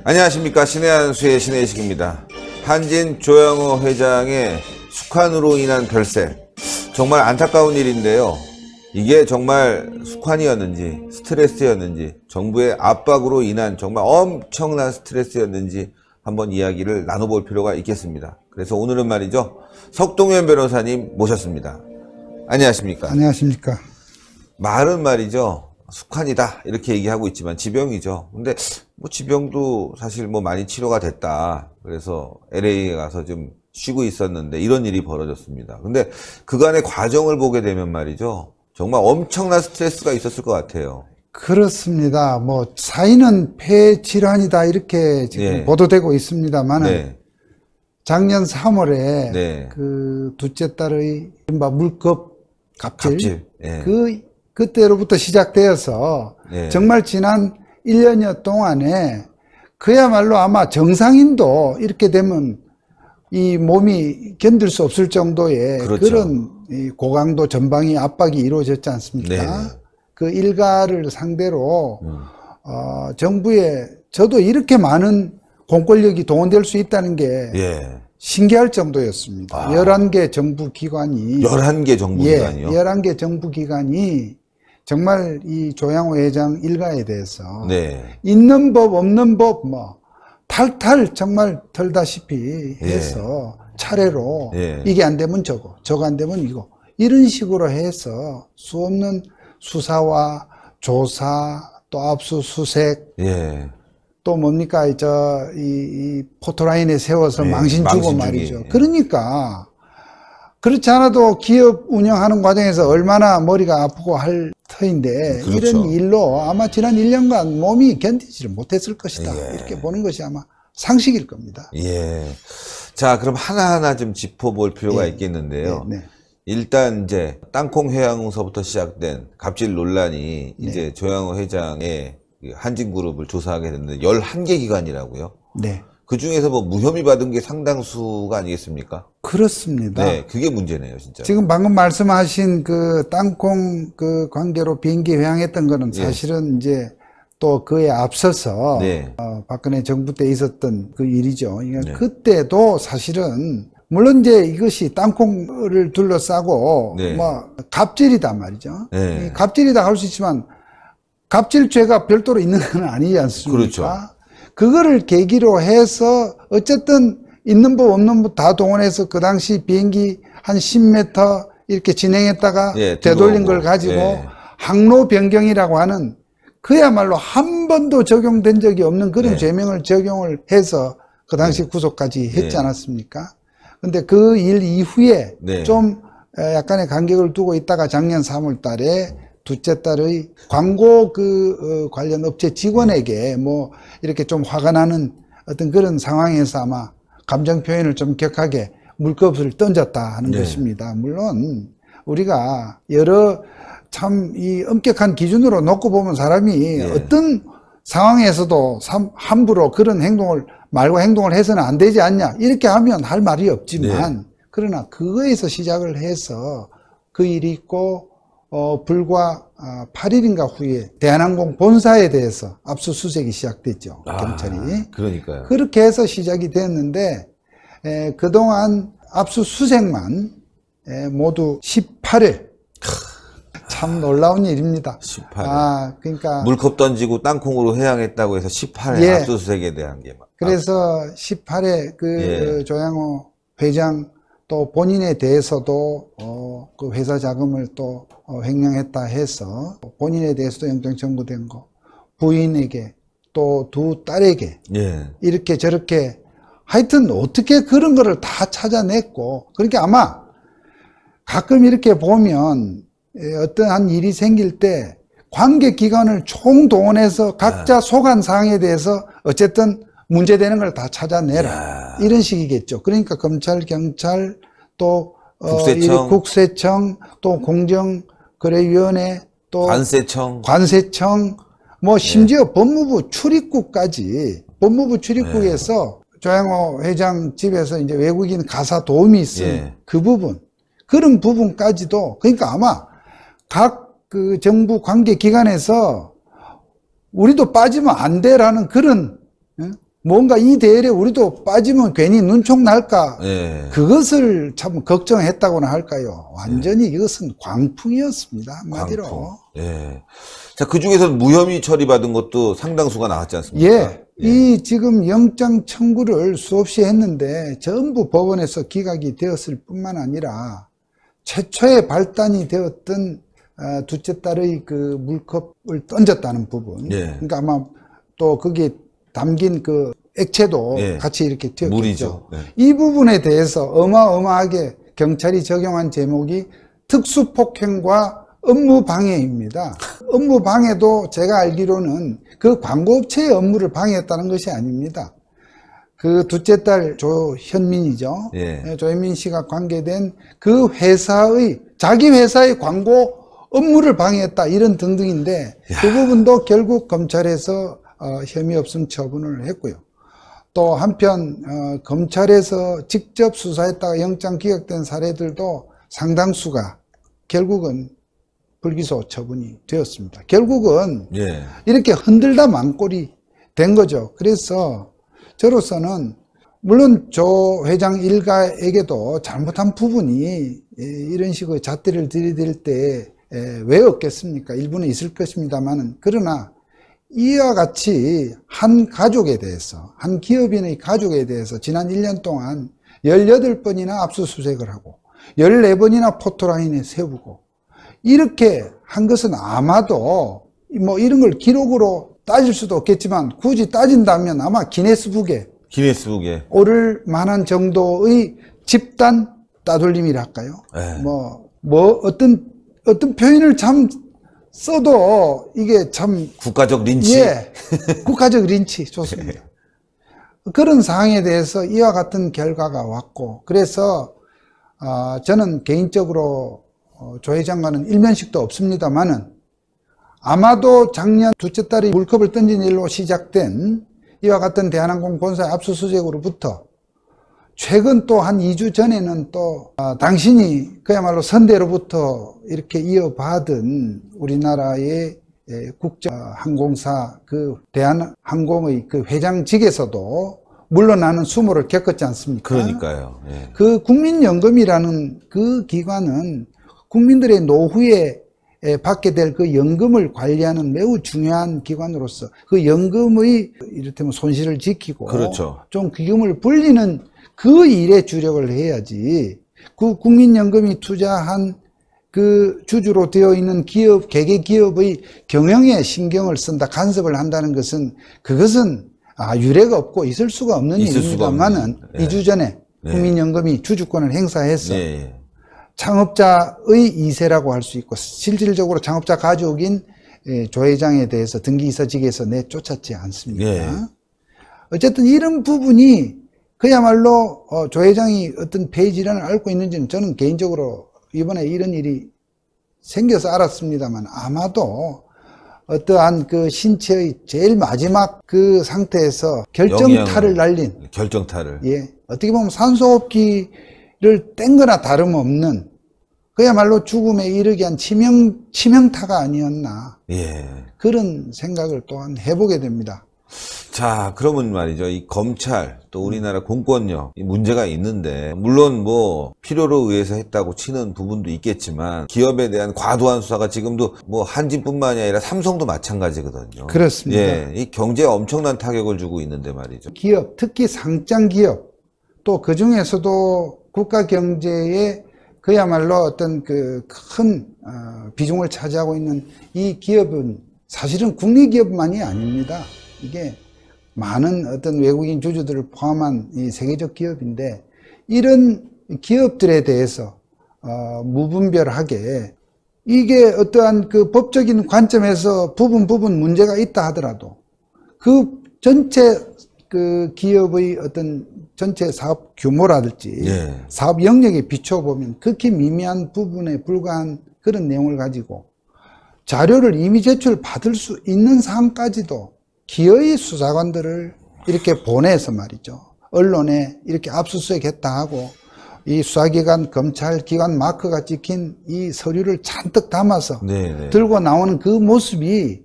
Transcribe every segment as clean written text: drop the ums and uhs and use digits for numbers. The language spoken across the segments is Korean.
안녕하십니까. 신의 한수의 신의식입니다. 한진 조양호 회장의 숙환으로 인한 별세, 정말 안타까운 일인데요. 이게 정말 숙환이었는지 스트레스였는지 정부의 압박으로 인한 정말 엄청난 스트레스였는지 한번 이야기를 나눠볼 필요가 있겠습니다. 그래서 오늘은 말이죠, 석동현 변호사님 모셨습니다. 안녕하십니까. 안녕하십니까. 말은 말이죠, 숙환이다 이렇게 얘기하고 있지만 지병이죠. 근데 뭐 지병도 사실 뭐 많이 치료가 됐다, 그래서 LA에 가서 좀 쉬고 있었는데 이런 일이 벌어졌습니다. 근데 그간의 과정을 보게 되면 말이죠, 정말 엄청난 스트레스가 있었을 것 같아요. 그렇습니다. 뭐 사인은 폐질환이다 이렇게 지금 보도되고 있습니다만은 작년 3월에 그 둘째 딸의 물급 갑질. 그때로부터 시작되어서 정말 지난 1년여 동안에 그야말로 아마 정상인도 이렇게 되면 이 몸이 견딜 수 없을 정도의 그런 이 고강도 전방위 압박이 이루어졌지 않습니까? 그 일가를 상대로 정부에 저도 이렇게 많은 공권력이 동원될 수 있다는 게 신기할 정도였습니다. 11개 정부기관이 11개 정부기관이요? 11개 정부기관이 정말 이 조양호 회장 일가에 대해서 있는 법 없는 법 뭐 탈탈 정말 털다시피 해서 차례로 이게 안 되면 저거 안 되면 이거 이런 식으로 해서 수없는 수사와 조사 또 압수수색 또 뭡니까 이 포토라인에 세워서 망신 주고 말이죠. 그러니까 그렇지 않아도 기업 운영하는 과정에서 얼마나 머리가 아프고 할 터인데 이런 일로 아마 지난 1년간 몸이 견디지를 못했을 것이다. 이렇게 보는 것이 아마 상식일 겁니다. 자, 그럼 하나하나 좀 짚어볼 필요가 있겠는데요. 일단 이제 땅콩 회항서부터 시작된 갑질 논란이 이제 조양호 회장의 한진그룹을 조사하게 됐는데 11개 기관이라고요? 그 중에서 뭐 무혐의 받은 게 상당수가 아니겠습니까? 그렇습니다. 그게 문제네요, 진짜. 지금 방금 말씀하신 그 땅콩 그 관계로 비행기 회항했던 거는 사실은 이제 또 그에 앞서서 박근혜 정부 때 있었던 그 일이죠. 그러니까 그때도 사실은 물론 이제 이것이 땅콩을 둘러싸고 뭐 갑질이다 말이죠. 갑질이다 할 수 있지만 갑질죄가 별도로 있는 건 아니지 않습니까? 그거를 계기로 해서 어쨌든 있는 법 없는 법 다 동원해서 그 당시 비행기 한 10m 이렇게 진행했다가 되돌린 걸 가지고 항로 변경이라고 하는 그야말로 한 번도 적용된 적이 없는 그런 죄명을 적용을 해서 그 당시 구속까지 했지 않았습니까? 근데 그 일 이후에 좀 약간의 간격을 두고 있다가 작년 3월 달에 둘째 딸의 광고 관련 업체 직원에게 뭐 이렇게 좀 화가 나는 어떤 그런 상황에서 아마 감정 표현을 좀 격하게 물컵을 던졌다 하는 것입니다. 물론 우리가 여러 참 이 엄격한 기준으로 놓고 보면 사람이 어떤 상황에서도 함부로 그런 말과 행동을 해서는 안 되지 않냐 이렇게 하면 할 말이 없지만 그러나 그거에서 시작을 해서 그 일이 있고 불과 8일인가 후에 대한항공 본사에 대해서 압수수색이 시작됐죠. 경찰이. 그러니까요. 그렇게 해서 시작이 됐는데 그동안 압수수색만 모두 18회. 참 놀라운 일입니다. 18회. 그러니까 물컵 던지고 땅콩으로 회항했다고 해서 18회 압수수색에 대한 게 막. 그래서 18회 조양호 회장 또 본인에 대해서도 그 회사 자금을 또 횡령했다 해서 본인에 대해서도 영장 청구된 거, 부인에게 또 두 딸에게 이렇게 저렇게 하여튼 어떻게 그런 거를 다 찾아냈고, 그러니까 아마 가끔 이렇게 보면 어떠한 일이 생길 때 관계기관을 총동원해서 각자 속한 사항에 대해서 어쨌든 문제되는 걸 다 찾아내라 이런 식이겠죠. 그러니까 검찰, 경찰, 또 국세청, 또 공정거래위원회, 또 관세청, 뭐 심지어 법무부 출입국까지, 법무부 출입국에서 조양호 회장 집에서 이제 외국인 가사 도움이 있은 그 부분, 그런 부분까지도, 그러니까 아마 각 그 정부 관계기관에서 우리도 빠지면 안 돼라는 그런 뭔가 이 대열에 우리도 빠지면 괜히 눈총 날까? 예. 그것을 참 걱정했다고나 할까요? 완전히 이것은 광풍이었습니다. 한마디로. 광풍. 예. 자, 그 중에서 무혐의 처리받은 것도 상당수가 나왔지 않습니까? 예. 이 지금 영장 청구를 수없이 했는데 전부 법원에서 기각이 되었을 뿐만 아니라 최초의 발단이 되었던 둘째 딸의 그 물컵을 던졌다는 부분. 예. 그러니까 아마 또 거기에 담긴 그 액체도 예. 같이 이렇게 튀었겠죠. 물이죠. 예. 이 부분에 대해서 어마어마하게 경찰이 적용한 제목이 특수폭행과 업무방해입니다. 업무방해도 제가 알기로는 그 광고업체의 업무를 방해했다는 것이 아닙니다. 그 둘째 딸 조현민이죠. 예. 조현민 씨가 관계된 그 회사의, 자기 회사의 광고 업무를 방해했다, 이런 등등인데, 그 부분도 결국 검찰에서 혐의 없음 처분을 했고요. 또 한편 검찰에서 직접 수사했다가 영장 기각된 사례들도 상당수가 결국은 불기소 처분이 되었습니다. 결국은 예. 이렇게 흔들다 망골이 된 거죠. 그래서 저로서는 물론 조 회장 일가에게도 잘못한 부분이 이런 식의 잣대를 들이댈 때 왜 없겠습니까? 일부는 있을 것입니다만은, 그러나 이와 같이 한 가족에 대해서, 한 기업인의 가족에 대해서 지난 1년 동안 18번이나 압수수색을 하고 14번이나 포토라인에 세우고 이렇게 한 것은 아마도 뭐 이런 걸 기록으로 따질 수도 없겠지만 굳이 따진다면 아마 기네스북에 오를 만한 정도의 집단 따돌림이랄까요? 어떤 표현을 참 써도 이게 참 국가적 린치. 예, 국가적 린치 좋습니다. 그런 상황에 대해서 이와 같은 결과가 왔고, 그래서 저는 개인적으로 조 회장과는 일면식도 없습니다만은 아마도 작년 둘째 딸이 물컵을 던진 일로 시작된 이와 같은 대한항공 본사의 압수수색으로부터 최근 또 한 2주 전에는 또 당신이 그야말로 선대로부터 이렇게 이어받은 우리나라의 국제항공사 그 대한항공의 그 회장직에서도 물러나는 수모를 겪었지 않습니까? 그러니까요. 예. 그 국민연금이라는 그 기관은 국민들의 노후에 받게 될 그 연금을 관리하는 매우 중요한 기관으로서 그 연금의 이를테면 손실을 지키고 그렇죠. 좀 기금을 불리는 그 일에 주력을 해야지, 그 국민연금이 투자한 그 주주로 되어 있는 기업, 개개 기업의 경영에 신경을 쓴다, 간섭을 한다는 것은 그것은 유례가 없고 있을 수가 없는 일입니다만은 네. 2주 전에 국민연금이 주주권을 행사해서 네. 창업자의 2세라고 할 수 있고 실질적으로 창업자 가족인 조 회장에 대해서 등기이사직에서 내쫓았지 않습니까? 네. 어쨌든 이런 부분이 그야말로 조 회장이 어떤 폐지란을 앓고 있는지는 저는 개인적으로 이번에 이런 일이 생겨서 알았습니다만 아마도 어떠한 그 신체의 제일 마지막 그 상태에서 결정타를 날린, 예, 어떻게 보면 산소호흡기를 뗀 거나 다름없는 그야말로 죽음에 이르게 한 치명타가 아니었나, 예. 그런 생각을 또한 해보게 됩니다. 자, 그러면 말이죠. 이 검찰, 또 우리나라 공권력, 이 문제가 있는데, 물론 뭐, 필요로 의해서 했다고 치는 부분도 있겠지만, 기업에 대한 과도한 수사가 지금도 뭐, 한진뿐만이 아니라 삼성도 마찬가지거든요. 그렇습니다. 예. 이 경제에 엄청난 타격을 주고 있는데 말이죠. 기업, 특히 상장 기업, 또 그 중에서도 국가 경제에 그야말로 어떤 그 큰 비중을 차지하고 있는 이 기업은 사실은 국내기업만이 아닙니다. 이게 많은 어떤 외국인 주주들을 포함한 이 세계적 기업인데, 이런 기업들에 대해서 무분별하게 이게 어떠한 그 법적인 관점에서 부분 문제가 있다 하더라도 그 전체 그 기업의 어떤 전체 사업 규모라든지 예. 사업 영역에 비춰보면 극히 미미한 부분에 불과한 그런 내용을 가지고 자료를 이미 제출받을 수 있는 사항까지도 기어이 수사관들을 이렇게 보내서 말이죠, 언론에 이렇게 압수수색했다 하고 이 수사기관, 검찰기관 마크가 찍힌 이 서류를 잔뜩 담아서 네네. 들고 나오는 그 모습이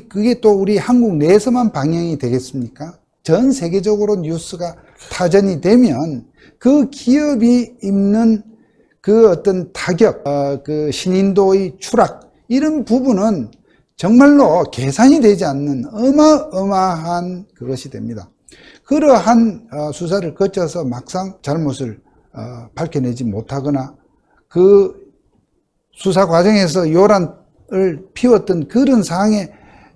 그게 또 우리 한국 내에서만 방영이 되겠습니까? 전 세계적으로 뉴스가 타전이 되면 그 기업이 입는 그 어떤 타격, 그 신인도의 추락, 이런 부분은 정말로 계산이 되지 않는 어마어마한 그것이 됩니다. 그러한 수사를 거쳐서 막상 잘못을 밝혀내지 못하거나 그 수사 과정에서 요란을 피웠던 그런 상황에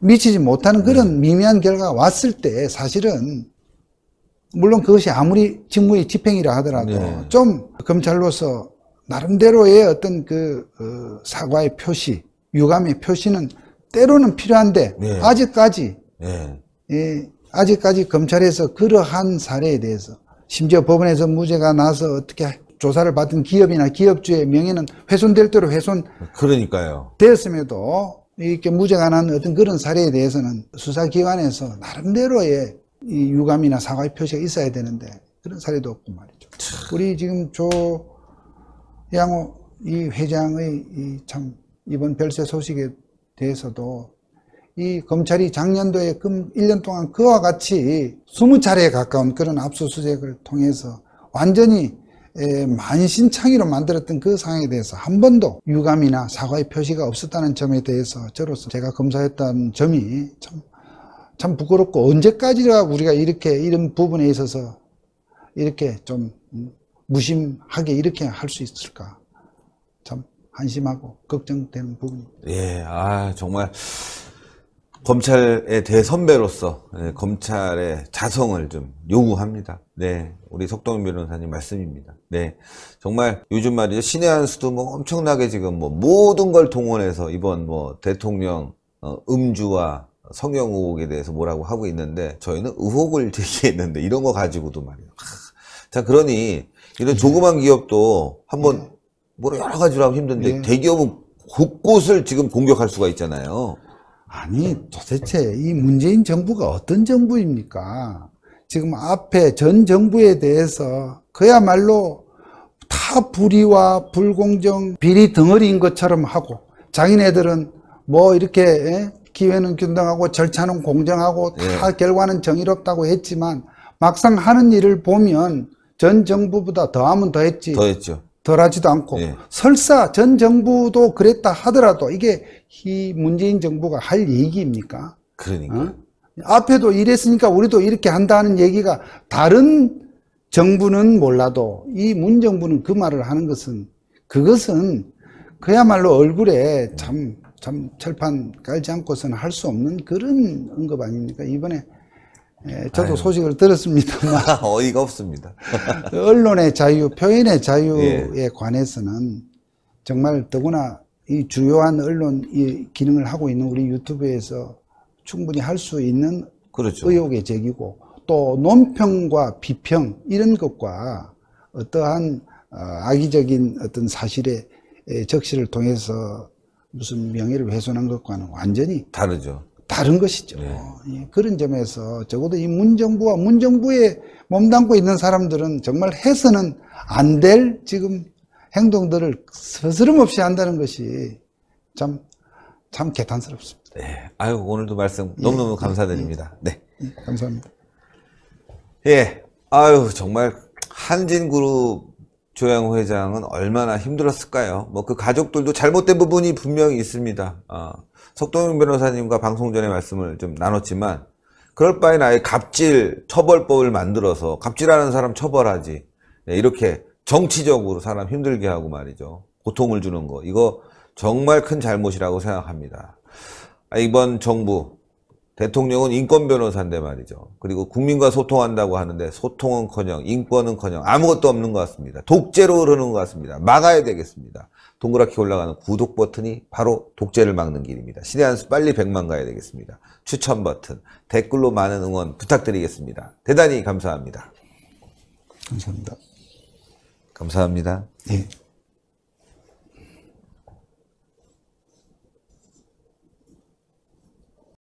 미치지 못하는 그런 미미한 결과가 왔을 때 사실은 물론 그것이 아무리 직무의 집행이라 하더라도 좀 검찰로서 나름대로의 어떤 그 사과의 표시, 유감의 표시는 때로는 필요한데 아직까지 아직까지 검찰에서 그러한 사례에 대해서 심지어 법원에서 무죄가 나서 어떻게 조사를 받은 기업이나 기업주의 명예는 훼손될 대로 그러니까요. 되었음에도 이렇게 무죄가 난 어떤 그런 사례에 대해서는 수사기관에서 나름대로의 이 유감이나 사과의 표시가 있어야 되는데 그런 사례도 없고 말이죠. 우리 지금 조양호 이 회장의 참 이번 별세 소식에 대해서도 이 검찰이 작년도에 1년 동안 그와 같이 20차례에 가까운 그런 압수수색을 통해서 완전히 만신창이로 만들었던 그 상황에 대해서 한 번도 유감이나 사과의 표시가 없었다는 점에 대해서 저로서 제가 검사했던 점이 참 부끄럽고, 언제까지나 우리가 이런 부분에 있어서 이렇게 좀 무심하게 이렇게 할 수 있을까, 참 한심하고 걱정되는 부분입니다. 예, 정말 검찰의 대선배로서 검찰의 자성을 좀 요구합니다. 네, 우리 석동현 변호사님 말씀입니다. 네, 정말 요즘 말이죠, 신의 한 수도 뭐 엄청나게 지금 뭐 모든 걸 동원해서 이번 뭐 대통령 음주와 성형 의혹에 대해서 뭐라고 하고 있는데, 저희는 의혹을 제기했는데 이런 거 가지고도 말이에요. 자, 그러니 이런 조그만 기업도 한번 뭐 여러 가지로 하면 힘든데 대기업은 곳곳을 지금 공격할 수가 있잖아요. 아니, 도대체 이 문재인 정부가 어떤 정부입니까? 지금 앞에 전 정부에 대해서 그야말로 다 불의와 불공정, 비리 덩어리인 것처럼 하고, 자기네들은 뭐 이렇게 기회는 균등하고 절차는 공정하고 다 결과는 정의롭다고 했지만 막상 하는 일을 보면 전 정부보다 더하면 더했지, 더했죠. 덜하지도 않고, 설사 전 정부도 그랬다 하더라도 이게 이 문재인 정부가 할 얘기입니까? 그러니까 앞에도 이랬으니까 우리도 이렇게 한다는 얘기가, 다른 정부는 몰라도 이 문 정부는 그 말을 하는 것은, 그것은 그야말로 얼굴에 참 철판 깔지 않고서는 할 수 없는 그런 언급 아닙니까? 이번에 저도 소식을 들었습니다만 어이가 없습니다. 언론의 자유, 표현의 자유에 관해서는 정말 더구나 이 주요한 언론 이 기능을 하고 있는 우리 유튜브에서 충분히 할 수 있는 의혹의 제기고, 또 논평과 비평 이런 것과 어떠한 악의적인 어떤 사실의 적시를 통해서 무슨 명예를 훼손한 것과는 완전히 다른 것이죠. 그런 점에서 적어도 이 문정부와 문정부에 몸담고 있는 사람들은 정말 해서는 안 될 지금 행동들을 스스럼없이 한다는 것이 참 개탄스럽습니다. 네, 오늘도 말씀 너무너무 감사드립니다. 네, 감사합니다. 정말 한진그룹 조양호 회장은 얼마나 힘들었을까요? 뭐 그 가족들도 잘못된 부분이 분명히 있습니다. 석동현 변호사님과 방송 전에 말씀을 좀 나눴지만, 그럴 바엔 아예 갑질 처벌법을 만들어서 갑질하는 사람 처벌하지, 이렇게 정치적으로 사람 힘들게 하고 말이죠, 고통을 주는 거, 이거 정말 큰 잘못이라고 생각합니다. 이번 정부 대통령은 인권 변호사인데 말이죠, 그리고 국민과 소통한다고 하는데 소통은커녕 인권은커녕 아무것도 없는 것 같습니다. 독재로 흐르는 것 같습니다. 막아야 되겠습니다. 동그랗게 올라가는 구독 버튼이 바로 독재를 막는 길입니다. 신의 한 수 빨리 100만 가야 되겠습니다. 추천 버튼, 댓글로 많은 응원 부탁드리겠습니다. 대단히 감사합니다. 감사합니다. 감사합니다. 네.